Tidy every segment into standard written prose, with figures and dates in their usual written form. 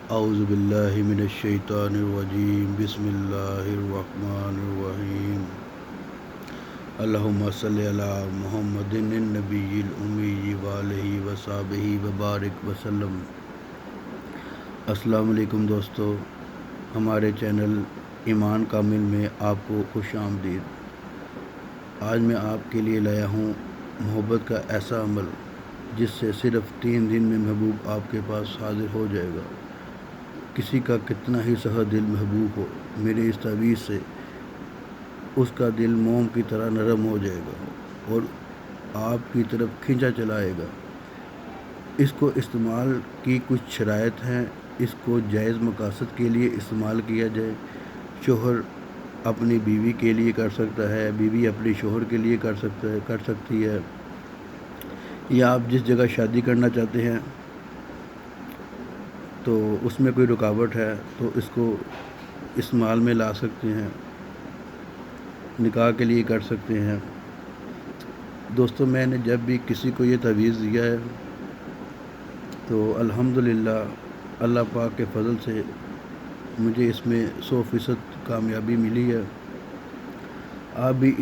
اعوذ باللہ من الشیطان الرجیم بسم اللہ الرحمن الرحیم اللہم صلی علی محمد النبی الامی وآلہ وصحبہ وبارک وسلم۔ السلام علیکم دوستو، ہمارے چینل ایمان کامل میں آپ کو خوش آمدید۔ آج میں آپ کے لیے لایا ہوں محبت کا ایسا عمل جس سے صرف 3 دن میں محبوب آپ کے پاس حاضر ہو جائے گا۔ کسی کا کتنا ہی سخت دل محبوب ہو، میرے اس تعویذ سے اس کا دل موم کی طرح نرم ہو جائے گا اور آپ کی طرف کھینچا چلا آئے گا۔ اس کو استعمال کی کچھ شرائط ہیں۔ اس کو جائز مقاصد کے لیے استعمال کیا جائے۔ شوہر اپنی بیوی کے لیے کر سکتا ہے، بیوی اپنے شوہر کے لیے کر سکتی ہے، یا آپ جس جگہ شادی کرنا چاہتے ہیں تو اس میں کوئی رکاوٹ ہے تو اس کو استعمال میں لا سکتے ہیں، نکاح کے لیے کر سکتے ہیں۔ دوستو، میں نے جب بھی کسی کو یہ تعویذ دیا ہے تو الحمدللہ اللہ پاک کے فضل سے مجھے اس میں 100% کامیابی ملی ہے۔ آپ بھی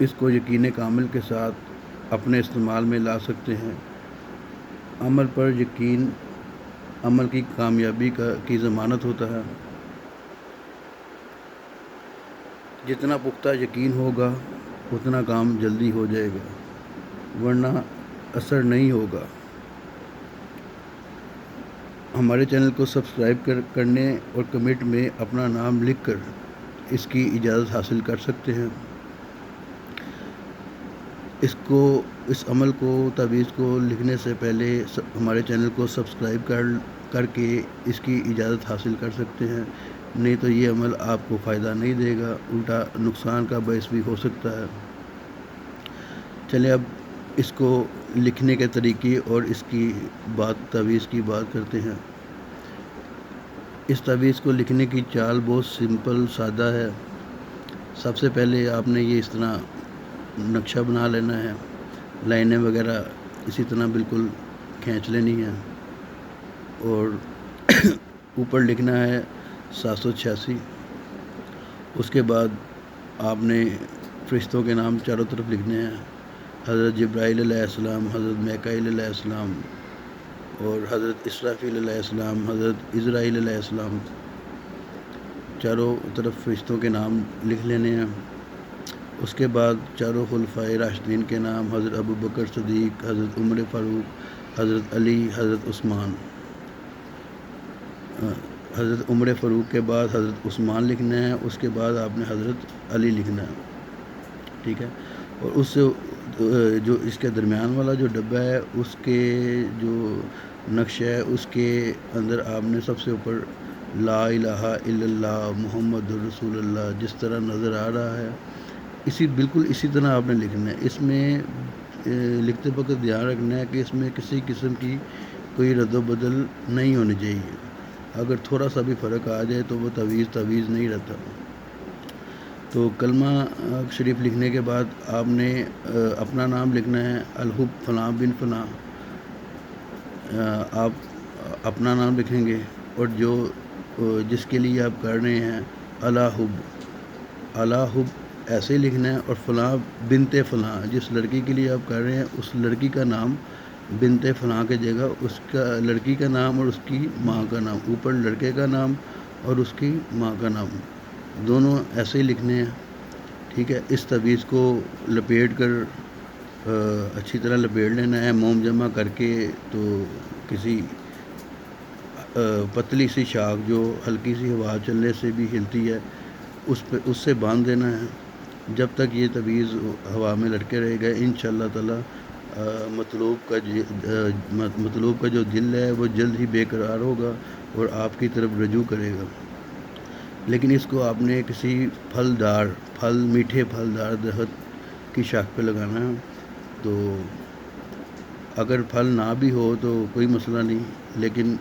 اس کو یقین کامل کے ساتھ اپنے استعمال میں لا سکتے ہیں۔ عمل پر یقین عمل کی کامیابی کی ضمانت ہوتا ہے۔ جتنا پختہ یقین ہوگا اتنا کام جلدی ہو جائے گا، ورنہ اثر نہیں ہوگا۔ ہمارے چینل کو سبسکرائب کرنے اور کمنٹ میں اپنا نام لکھ کر اس کی اجازت حاصل کر سکتے ہیں۔ اس عمل کو تعویذ کو لکھنے سے پہلے ہمارے چینل کو سبسکرائب کر کے اس کی اجازت حاصل کر سکتے ہیں، نہیں تو یہ عمل آپ کو فائدہ نہیں دے گا، الٹا نقصان کا باعث بھی ہو سکتا ہے۔ چلیں اب اس کو لکھنے کے طریقے اور اس کی تعویذ کی بات کرتے ہیں۔ اس تعویذ کو لکھنے کی چال بہت سمپل سادہ ہے۔ سب سے پہلے آپ نے یہ اس طرح نقشہ بنا لینا ہے، لائنیں وغیرہ اسی طرح بالکل کھینچ لینی ہے، اور اوپر لکھنا ہے 786۔ اس کے بعد آپ نے فرشتوں کے نام چاروں طرف لکھنے ہیں، حضرت جبرائیل علیہ السلام، حضرت میکائیل علیہ السلام اور حضرت اسرافیل علیہ السلام، حضرت عزرائیل علیہ السلام۔ چاروں طرف فرشتوں کے نام لکھ لینے ہیں۔ اس کے بعد چاروں خلفائے راشدین کے نام، حضرت ابوبکر صدیق، حضرت عمر فاروق، حضرت علی، حضرت عثمان۔ حضرت عمر فاروق کے بعد حضرت عثمان لکھنا ہے، اس کے بعد آپ نے حضرت علی لکھنا ہے، ٹھیک ہے۔ اور اس سے جو اس کے درمیان والا جو ڈبہ ہے اس کے جو نقشہ ہے اس کے اندر آپ نے سب سے اوپر لا الہ الا اللہ محمد رسول اللہ جس طرح نظر آ رہا ہے بالکل اسی طرح آپ نے لکھنا ہے۔ اس میں لکھتے وقت دھیان رکھنا ہے کہ اس میں کسی قسم کی کوئی رد و بدل نہیں ہونی چاہیے۔ اگر تھوڑا سا بھی فرق آ جائے تو وہ تعویذ نہیں رہتا۔ تو کلمہ شریف لکھنے کے بعد آپ نے اپنا نام لکھنا ہے، الحب فلاں بن فلاں، آپ اپنا نام لکھیں گے، اور جس کے لیے آپ کر رہے ہیں الحب ایسے ہی لکھنا ہے، اور فلاں بنت فلاں، جس لڑکی کے لیے آپ کر رہے ہیں اس لڑکی کا نام بنت فلاں کی جگہ اس کا لڑکی کا نام اور اس کی ماں کا نام، اوپر لڑکے کا نام اور اس کی ماں کا نام، دونوں ایسے ہی لکھنے ہیں، ٹھیک ہے۔ اس تعویذ کو لپیٹ کر اچھی طرح لپیٹ لینا ہے، موم جمع کر کے، تو کسی پتلی سی شاخ جو ہلکی سی ہوا چلنے سے بھی ہلتی ہے اس سے باندھ دینا ہے۔ جب تک یہ تعویذ ہوا میں لٹکے رہے گا انشاءاللہ تعالی مطلوب کا جو دل ہے وہ جلد ہی بے قرار ہوگا اور آپ کی طرف رجوع کرے گا۔ لیکن اس کو آپ نے کسی میٹھے پھلدار درخت کی شاخ پہ لگانا ہے، تو اگر پھل نہ بھی ہو تو کوئی مسئلہ نہیں، لیکن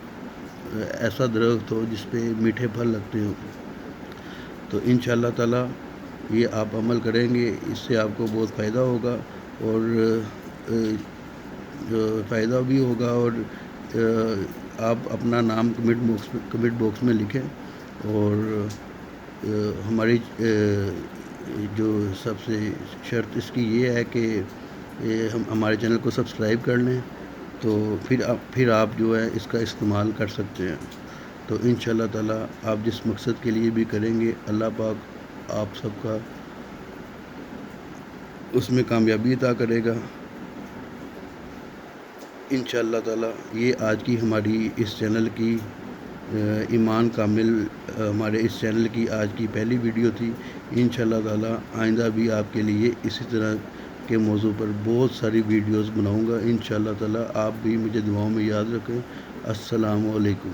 ایسا درخت ہو جس پہ میٹھے پھل لگتے ہوں، تو انشاءاللہ تعالی یہ آپ عمل کریں گے، اس سے آپ کو بہت فائدہ ہوگا، اور فائدہ بھی ہوگا، اور آپ اپنا نام کمنٹ باکس میں لکھیں، اور ہماری جو سب سے شرط اس کی یہ ہے کہ ہم ہمارے چینل کو سبسکرائب کر لیں، تو پھر آپ جو ہے اس کا استعمال کر سکتے ہیں۔ تو انشاءاللہ تعالیٰ آپ جس مقصد کے لیے بھی کریں گے، اللہ پاک آپ سب کا اس میں کامیابی عطا کرے گا انشاءاللہ تعالیٰ۔ یہ آج کی ہماری اس چینل کی ایمان کامل ہمارے اس چینل کی آج کی پہلی ویڈیو تھی۔ انشاءاللہ تعالیٰ آئندہ بھی آپ کے لیے اسی طرح کے موضوع پر بہت ساری ویڈیوز بناؤں گا انشاءاللہ تعالیٰ۔ آپ بھی مجھے دعاؤں میں یاد رکھیں۔ السلام علیکم۔